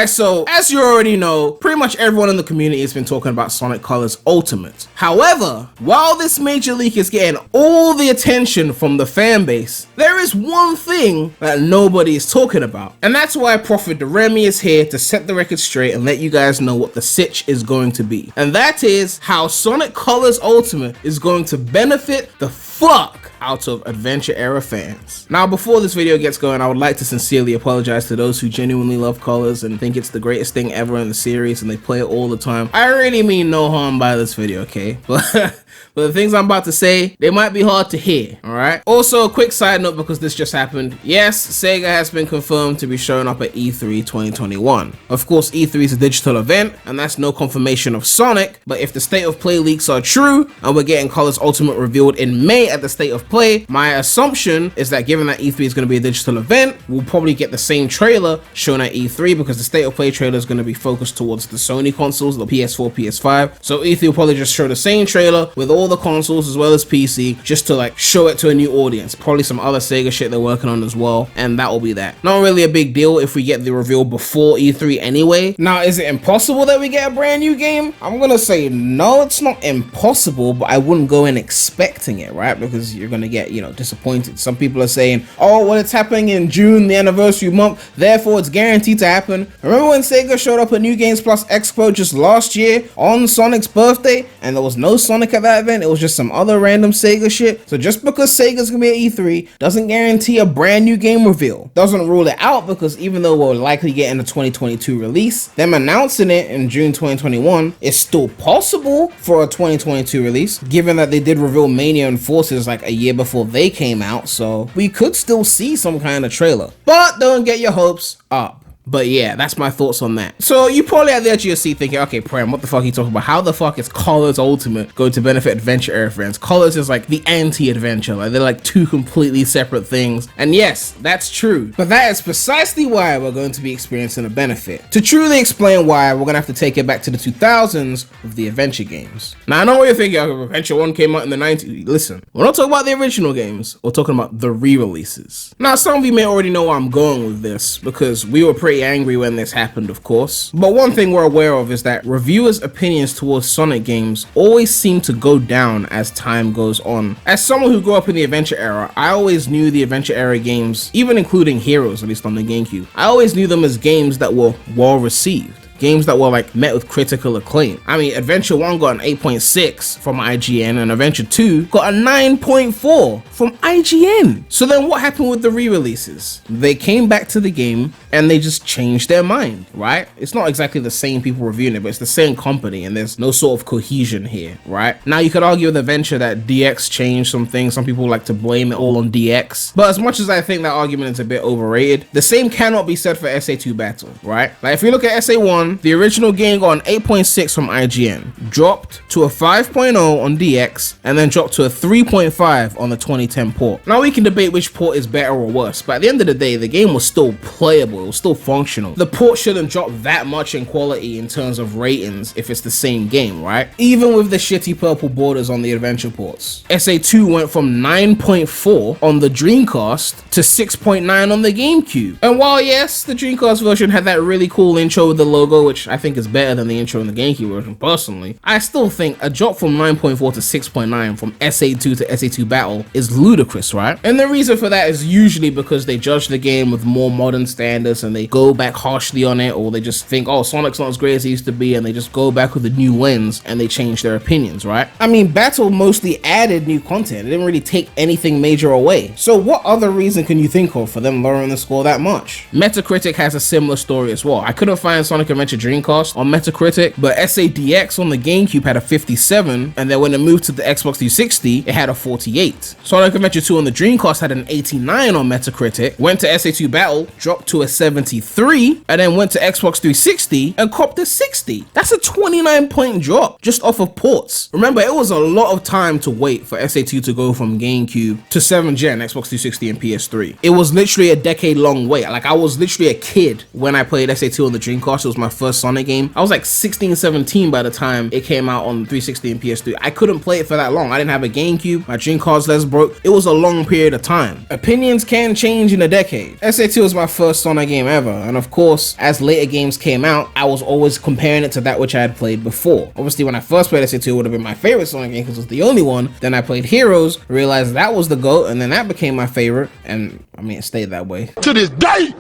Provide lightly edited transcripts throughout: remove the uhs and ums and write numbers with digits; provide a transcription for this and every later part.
Alright, so as you already know, pretty much everyone in the community has been talking about Sonic Colors Ultimate. However, while this major leak is getting all the attention from the fan base, there is one thing that nobody is talking about. And that's why premydaremy is here to set the record straight and let you guys know what the sitch is going to be. And that is how Sonic Colors Ultimate is going to benefit the fuck out of adventure era fans. Now, before this video gets going, I would like to sincerely apologize to those who genuinely love Colors and think it's the greatest thing ever in the series and they play it all the time. I really mean no harm by this video, okay? But the things I'm about to say, they might be hard to hear, alright? Also, a quick side note because this just happened. Yes, SEGA has been confirmed to be showing up at E3 2021. Of course, E3 is a digital event, and that's no confirmation of Sonic, but if the state of play leaks are true, and we're getting Colors Ultimate revealed in May at the state of play, my assumption is that given that E3 is going to be a digital event, we'll probably get the same trailer shown at E3 because the state of play trailer is going to be focused towards the Sony consoles, the PS4, PS5. So E3 will probably just show the same trailer with all the consoles as well as PC, just to like show it to a new audience. Probably some other SEGA shit they're working on as well, and that will be that. Not really a big deal if we get the reveal before E3 anyway. Now, is it impossible that we get a brand new game? I'm gonna say no, it's not impossible, but I wouldn't go in expecting it, right? Because you're gonna get, you know, disappointed. Some people are saying, oh, well, it's happening in June, the anniversary month, therefore it's guaranteed to happen. Remember when SEGA showed up at New Games Plus Expo just last year on Sonic's birthday, and there was no Sonic at that event? It was just some other random SEGA shit. So just because SEGA's gonna be at E3 doesn't guarantee a brand new game reveal. Doesn't rule it out, because even though we're likely getting a 2022 release, them announcing it in June 2021 is still possible for a 2022 release, given that they did reveal Mania and Forces like a year before they came out, so we could still see some kind of trailer. But don't get your hopes up. But yeah, that's my thoughts on that. So you probably at the edge of your seat thinking, okay, Prem, what the fuck are you talking about? How the fuck is Colors Ultimate going to benefit adventure era fans? Colors is like the anti-adventure, like they're like two completely separate things. And yes, that's true. But that is precisely why we're going to be experiencing a benefit. To truly explain why, we're gonna have to take it back to the 2000s with the adventure games. Now I know what you're thinking, oh, Adventure 1 came out in the 90s. Listen, we're not talking about the original games, we're talking about the re-releases. Now some of you may already know where I'm going with this, because we were pretty angry when this happened, of course. But one thing we're aware of is that reviewers' opinions towards Sonic games always seem to go down as time goes on. As someone who grew up in the adventure era, I always knew the adventure era games, even including Heroes, at least on the GameCube, I always knew them as games that were well received. Games that were like met with critical acclaim. I mean, Adventure 1 got an 8.6 from IGN and Adventure 2 got a 9.4 from IGN. So then what happened with the re-releases? They came back to the game and they just changed their mind, right? It's not exactly the same people reviewing it, but it's the same company and there's no sort of cohesion here, right? Now you could argue with Adventure that DX changed some things. Some people like to blame it all on DX. But as much as I think that argument is a bit overrated, the same cannot be said for SA2 Battle, right? Like if you look at SA1, the original game got an 8.6 from IGN, dropped to a 5.0 on DX, and then dropped to a 3.5 on the 2010 port. Now we can debate which port is better or worse, but at the end of the day, the game was still playable, it was still functional. The port shouldn't drop that much in quality in terms of ratings if it's the same game, right? Even with the shitty purple borders on the adventure ports. SA2 went from 9.4 on the Dreamcast to 6.9 on the GameCube. And while yes, the Dreamcast version had that really cool intro with the logo, which I think is better than the intro in the GameCube version personally, I still think a drop from 9.4 to 6.9 from SA2 to SA2 Battle is ludicrous, right? And the reason for that is usually because they judge the game with more modern standards and they go back harshly on it, or they just think, oh, Sonic's not as great as it used to be, and they just go back with a new lens and they change their opinions, right? I mean, Battle mostly added new content. It didn't really take anything major away. So what other reason can you think of for them lowering the score that much? Metacritic has a similar story as well. I couldn't find Sonic Adventure Dreamcast on Metacritic, but SADX on the GameCube had a 57, and then when it moved to the Xbox 360, it had a 48. Sonic Adventure 2 on the Dreamcast had an 89 on Metacritic, went to SA2 Battle, dropped to a 73, and then went to Xbox 360 and copped a 60. That's a 29-point drop just off of ports. Remember, it was a lot of time to wait for SA2 to go from GameCube to 7th gen Xbox 360 and PS3. It was literally a decade-long wait. Like, I was literally a kid when I played SA2 on the Dreamcast. It was my first Sonic game. I was like 16, 17 by the time it came out on 360 and PS3. I couldn't play it for that long. I didn't have a GameCube. My Dreamcast less broke. It was a long period of time. Opinions can change in a decade. SA2 was my first Sonic game ever, and of course, as later games came out, I was always comparing it to that which I had played before. Obviously, when I first played SA2, it would have been my favorite Sonic game because it was the only one. Then I played Heroes, realized that was the GOAT, and then that became my favorite, and I mean, it stayed that way. To this day!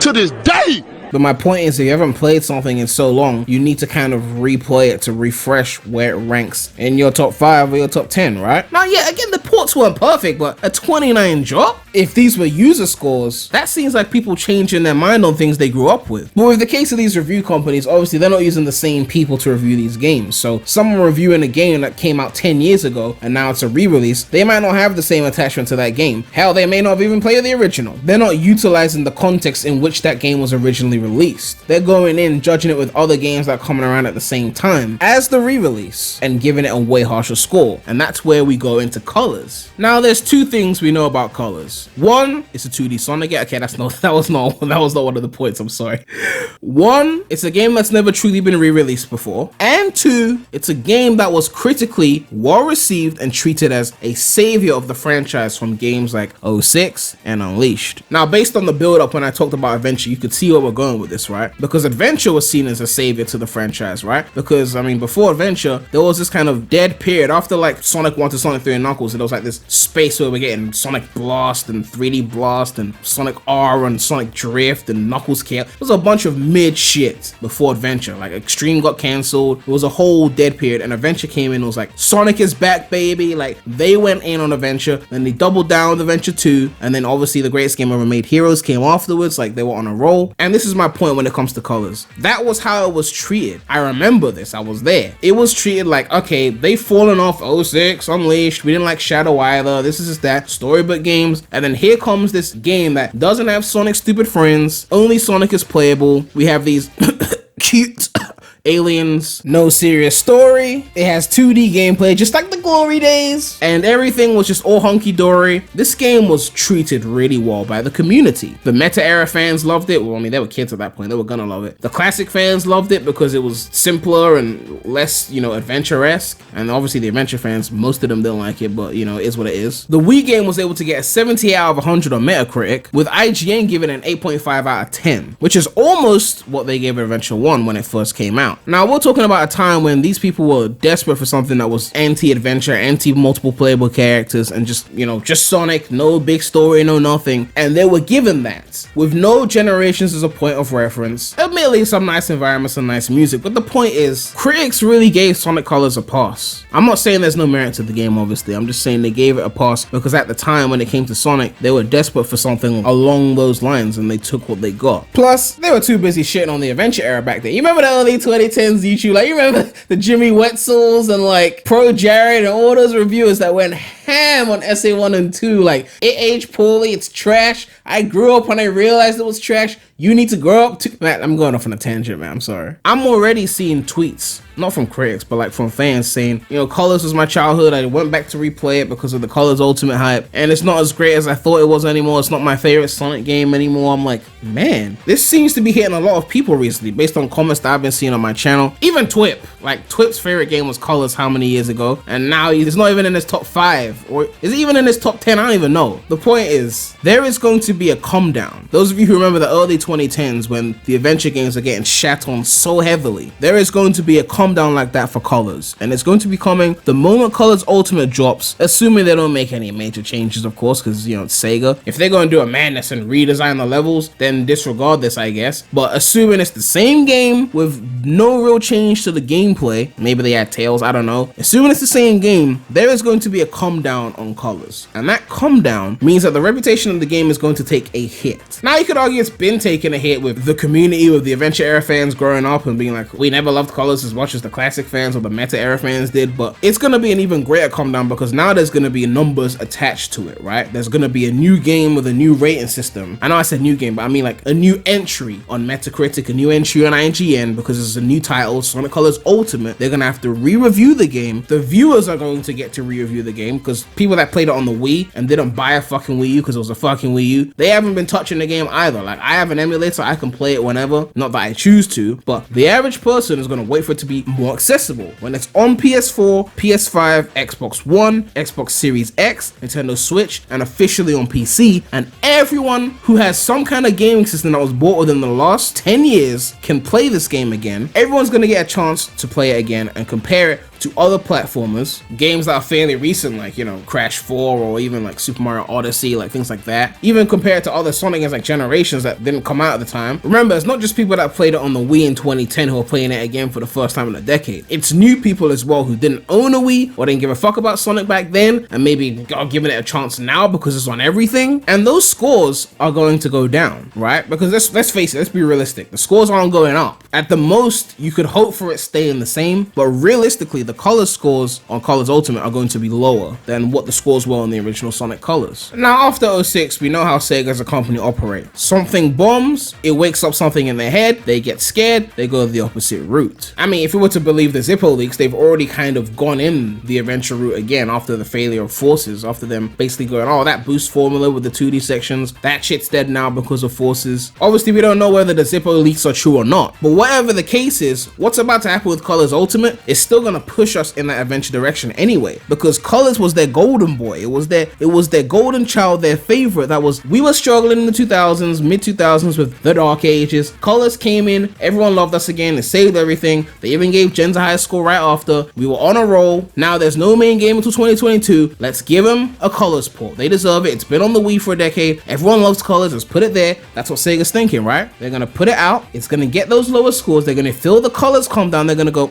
To this day! But my point is, if you haven't played something in so long, you need to kind of replay it to refresh where it ranks in your top 5 or your top 10, right? Now, yeah, again, the ports weren't perfect, but a 29 drop? If these were user scores, that seems like people changing their mind on things they grew up with. But with the case of these review companies, obviously they're not using the same people to review these games. So someone reviewing a game that came out 10 years ago and now it's a re-release, they might not have the same attachment to that game. Hell, they may not have even played the original. They're not utilizing the context in which that game was originally released. They're going in, judging it with other games that are coming around at the same time as the re-release and giving it a way harsher score. And that's where we go into Colors. Now, there's two things we know about Colors. One, it's a 2D Sonic game. Okay, that was not one of the points, I'm sorry. One, it's a game that's never truly been re-released before. And two, it's a game that was critically well received and treated as a savior of the franchise from games like 06 and Unleashed. Now, based on the build-up when I talked about Adventure, you could see where we're going with this, right? Because Adventure was seen as a savior to the franchise, right? Because, I mean, before Adventure, there was this kind of dead period after like Sonic 1 to Sonic 3 and Knuckles, there was like this space where we're getting Sonic Blast and 3D Blast and Sonic R and Sonic Drift and Knuckles Chaos. There was a bunch of mid shit before Adventure. Like Extreme got cancelled. It was a whole dead period, and Adventure came in and was like, Sonic is back, baby. Like, they went in on Adventure, then they doubled down with Adventure 2, and then obviously the greatest game ever made, Heroes, came afterwards. Like, they were on a roll. And this is my point when it comes to Colors. That was how it was treated. I remember this. I was there. It was treated like, okay, they've fallen off 06, Unleashed. We didn't like Shadow either. This is just that. Storybook games. And then here comes this game that doesn't have Sonic's stupid friends. Only Sonic is playable. We have these cute aliens, no serious story. It has 2D gameplay, just like the glory days, and everything was just all hunky-dory. This game was treated really well by the community. The meta era fans loved it. Well, I mean, they were kids at that point. They were gonna love it. The classic fans loved it because it was simpler and less, you know, adventure-esque. And obviously the adventure fans, most of them didn't like it, but you know, it is what it is. The Wii game was able to get a 70 out of 100 on Metacritic, with IGN giving it an 8.5 out of 10, which is almost what they gave Adventure 1 when it first came out. Now, we're talking about a time when these people were desperate for something that was anti-adventure, anti-multiple playable characters, and just, you know, just Sonic, no big story, no nothing. And they were given that, with no generations as a point of reference. Admittedly, some nice environments and nice music, but the point is, critics really gave Sonic Colors a pass. I'm not saying there's no merit to the game, obviously. I'm just saying they gave it a pass because at the time when it came to Sonic, they were desperate for something along those lines, and they took what they got. Plus, they were too busy shitting on the adventure era back then. You remember the early 2010s YouTube? Like, you remember the Jimmy Wetzels and like Pro Jared and all those reviewers that went ham on SA1 and 2, like, it aged poorly, it's trash. I grew up when I realized it was trash. You need to grow up too. Man, I'm going off on a tangent, man. I'm sorry. I'm already seeing tweets, not from critics, but like from fans saying, you know, Colors was my childhood. I went back to replay it because of the Colors Ultimate hype, and it's not as great as I thought it was anymore. It's not my favorite Sonic game anymore. I'm like, man, this seems to be hitting a lot of people recently based on comments that I've been seeing on my channel. Even Twip, like Twip's favorite game was Colors how many years ago, and now it's not even in his top 5, or is it even in his top 10? I don't even know. The point is, there is going to be a come down. Those of you who remember the early 2010s when the adventure games are getting shat on so heavily, there is going to be a come down like that for Colors, and it's going to be coming the moment Colors Ultimate drops, assuming they don't make any major changes, of course, because, you know, it's Sega. If they're going to do a madness and redesign the levels, then disregard this, I guess. But assuming it's the same game with no real change to the gameplay, maybe they add Tails, I don't know. Assuming it's the same game, there is going to be a come down on Colors, and that come down means that the reputation of the game is going to take a hit. Now, you could argue it's been taking a hit with the community, with the adventure era fans growing up and being like, we never loved Colors as much as the classic fans or the meta era fans did, but it's going to be an even greater come down because now there's going to be numbers attached to it, right? There's going to be a new game with a new rating system. I know I said new game, but I mean like a new entry on Metacritic, a new entry on IGN because it's a new title, Sonic Colors Ultimate. Ultimate, they're gonna have to re-review the game. The viewers are going to get to re-review the game because people that played it on the Wii and didn't buy a fucking Wii U because it was a fucking Wii U, they haven't been touching the game either. Like, I have an emulator, I can play it whenever, not that I choose to, but the average person is gonna wait for it to be more accessible when it's on PS4, PS5, Xbox One, Xbox Series X, Nintendo Switch, and officially on PC. And everyone who has some kind of gaming system that was bought within the last 10 years can play this game again. Everyone's gonna get a chance to play it again and compare it to other platformers, games that are fairly recent, like, you know, Crash 4 or even like Super Mario Odyssey, like things like that. Even compared to other Sonic games like Generations that didn't come out at the time. Remember, it's not just people that played it on the Wii in 2010 who are playing it again for the first time in a decade. It's new people as well who didn't own a Wii or didn't give a fuck about Sonic back then and maybe are giving it a chance now because it's on everything. And those scores are going to go down, right? Because let's face it, let's be realistic. The scores aren't going up. At the most, you could hope for it staying the same, but realistically, the Colors scores on Colors Ultimate are going to be lower than what the scores were on the original Sonic Colors. Now, after 06, we know how Sega as a company operates. Something bombs, it wakes up something in their head, they get scared, they go the opposite route. I mean, if you were to believe the Zippo leaks, they've already kind of gone in the adventure route again after the failure of Forces, after them basically going, oh, that boost formula with the 2D sections, that shit's dead now because of Forces. Obviously, we don't know whether the Zippo leaks are true or not, but whatever the case is, what's about to happen with Colors Ultimate is still gonna push us in that adventure direction anyway, because Colors was their golden boy. It was their golden child, their favorite. We were struggling in the 2000s, mid 2000s with the Dark Ages. Colors came in, everyone loved us again, they saved everything. They even gave Gens a high score right after. We were on a roll. Now there's no main game until 2022. Let's give them a Colors port. They deserve it. It's been on the Wii for a decade. Everyone loves Colors. Let's put it there. That's what Sega's thinking, right? They're gonna put it out. It's gonna get those lower scores. They're gonna feel the Colors calm down. They're gonna go,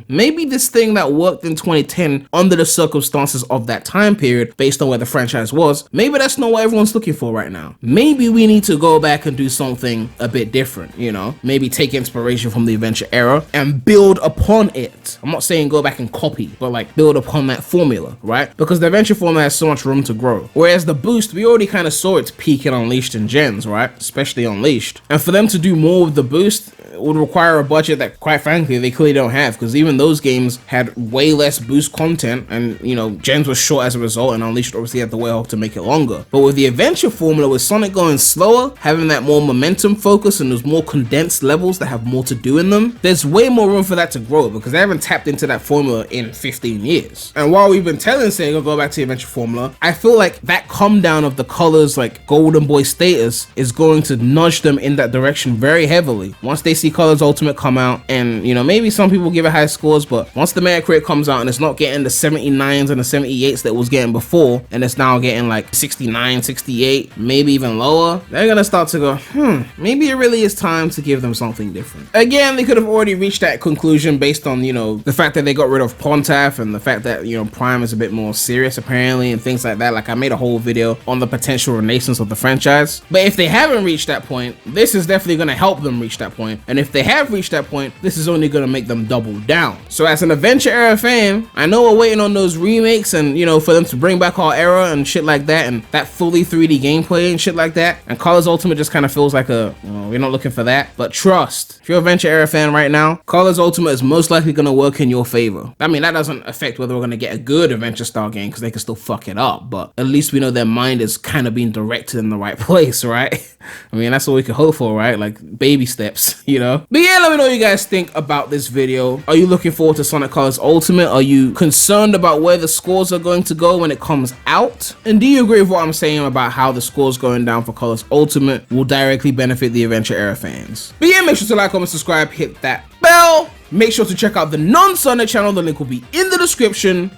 maybe this thing that worked in 2010 under the circumstances of that time period based on where the franchise was, maybe that's not what everyone's looking for right now. Maybe we need to go back and do something a bit different, you know? Maybe take inspiration from the adventure era and build upon it. I'm not saying go back and copy, but like build upon that formula, right? Because the adventure formula has so much room to grow. Whereas the boost, we already kind of saw its peak in Unleashed and Gens, right? Especially Unleashed. And for them to do more with the boost, it would require a budget that, quite frankly, they clearly don't have, because even those games had way less boost content, and, you know, Gens was short as a result, and Unleashed obviously had the way to make it longer. But with the adventure formula, with Sonic going slower, having that more momentum focus, and those more condensed levels that have more to do in them, there's way more room for that to grow, because they haven't tapped into that formula in 15 years. And while we've been telling Sega go back to the adventure formula, I feel like that come down of the Colors, like golden boy status, is going to nudge them in that direction very heavily. Once they see Colors Ultimate come out, and, you know, maybe some people give it high scores, but once the Metacritic comes out and it's not getting the 79s and the 78s that it was getting before, and it's now getting like 69, 68, maybe even lower, they're gonna start to go, maybe it really is time to give them something different. Again, they could have already reached that conclusion based on, you know, the fact that they got rid of Pontaff and the fact that, you know, Prime is a bit more serious apparently and things like that. Like, I made a whole video on the potential renaissance of the franchise. But if they haven't reached that point, this is definitely gonna help them reach that point. And if they have reached that point, this is only gonna make them double down. So as an adventure era fan, I know we're waiting on those remakes and, you know, for them to bring back our era and shit like that, and that fully 3D gameplay and shit like that. And Colors Ultimate just kind of feels like a, we're not looking for that. But trust, if you're an adventure era fan right now, Colors Ultimate is most likely gonna work in your favor. I mean, that doesn't affect whether we're gonna get a good adventure style game, because they can still fuck it up, but at least we know their mind is kind of being directed in the right place, right? I mean, that's all we can hope for, right? Like, baby steps, you know? But yeah, let me know what you guys think about this video. Are you looking forward to Sonic Colors Ultimate? Are you concerned about where the scores are going to go when it comes out? And do you agree with what I'm saying about how the scores going down for Colors Ultimate will directly benefit the adventure era fans? But yeah, make sure to like, comment, subscribe, hit that bell. Make sure to check out the non-Sonic channel. The link will be in the description.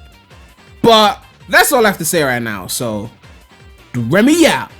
But that's all I have to say right now. So, Premy out.